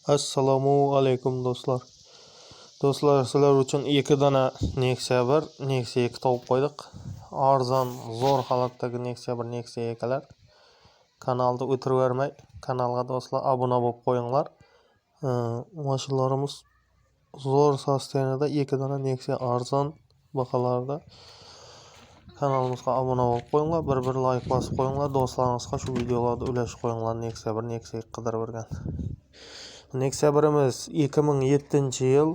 Assalomu alaykum do'stlar. Do'stlar, sizlar uchun 2 dona Nexia 1, Nexia 2 topib qo'ydik. Arzon, zo'r holatdagi Nexia 1, Nexia 2lar. Kanalni o'tiravermay, kanalga do'stlar obuna bo'lib qo'yinglar. Mashinalarimiz zo'r sostenida 2 dona Nexia arzon baholarda. Kanalimizga obuna bo'lib qo'yinglar, bir like bosib qo'yinglar. Do'stlaringizga shu videolarni ulashib qo'yinglar. Nexia 1, Nexia 2 qidirib yurgan. Nexia 1'imiz 2007-yil,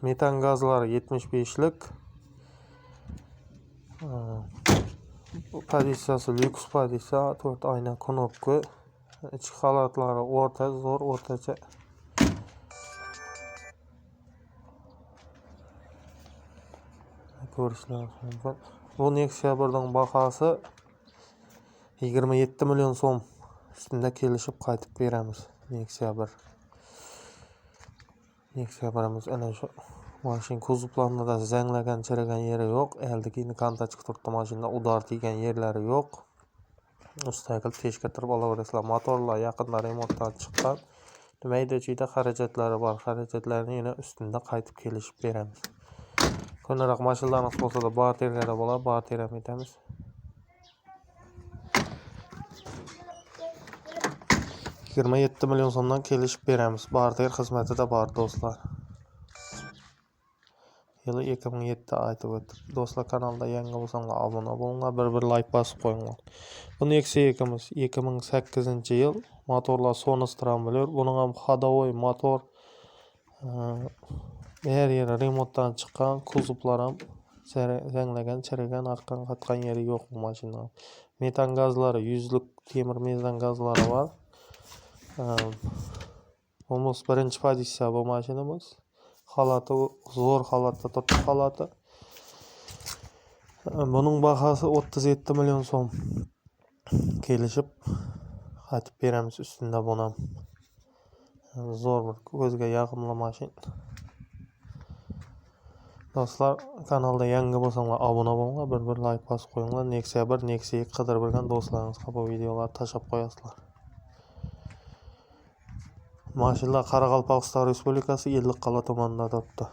metan gazlari 75lik. Pozitsiyasi lyuks pozitsiya, 4 oyna knopka. Ichki holatlari o'rta, zo'r, o'rtacha. Ko'rishlaringiz mumkin. Bu Nexia 1'ning bahosi 27 million so'm ustida kelishib qaytib beramiz. Nexia 1. Nexia 1'imiz ana shu mashina kuzovlarida zanglagan, chirigan yeri yo'q. Eldikini kontaktga turtdi, mashinada udar tegan yerlari yo'q. Mustaqil teshga turib olaverasizlar. Motorlar yaqinda remontdan chiqqan. Mayda-chuyda xarajatlari bor. Xarajatlarni yana ustida qaytib kelishib beramiz. Ko'nroq mashinalarimiz bo'lsa-da barterga bo'ladi, barter ham etamiz. 27 million so'mdan kelishib beramiz. Barter xizmatida bor do'stlar. Yili 2007 aytib o'tdim. Do'stlar, kanalda yangi bo'lsanglar obuna bo'linglar, bir like bosib qo'yinglar. Bu Nexia 2'miz 2008-yil, motorlar Sony Scrambler. Buning ham ходовой motor. Her yeri remontdan chiqqan, kuzovlar ham zanglagan, chirigan, aqqan qatgan yeri yo'q bu mashina. Metan gazlari 100lik temir metan gazlari bor. Bo'lmos birinchi pozitsiya bu mashinamiz. Holati zo'r holatda turibdi holati. Buning bahosi 37 million so'm kelishib qaytib beramiz ustida buni ham. Zo'r bir ko'zga yoqimli mashina. Do'stlar, kanalda yangi bo'lsanglar obuna bo'linglar, bir like bosib qo'yinglar. Nexia 1, Nexia 2 qidirib yurgan do'stlaringizga bu videolarni tashab qo'yasizlar. Mashinalar Qoraqalpog'iston Respublikasi Ellikqal'a tumanida turibdi.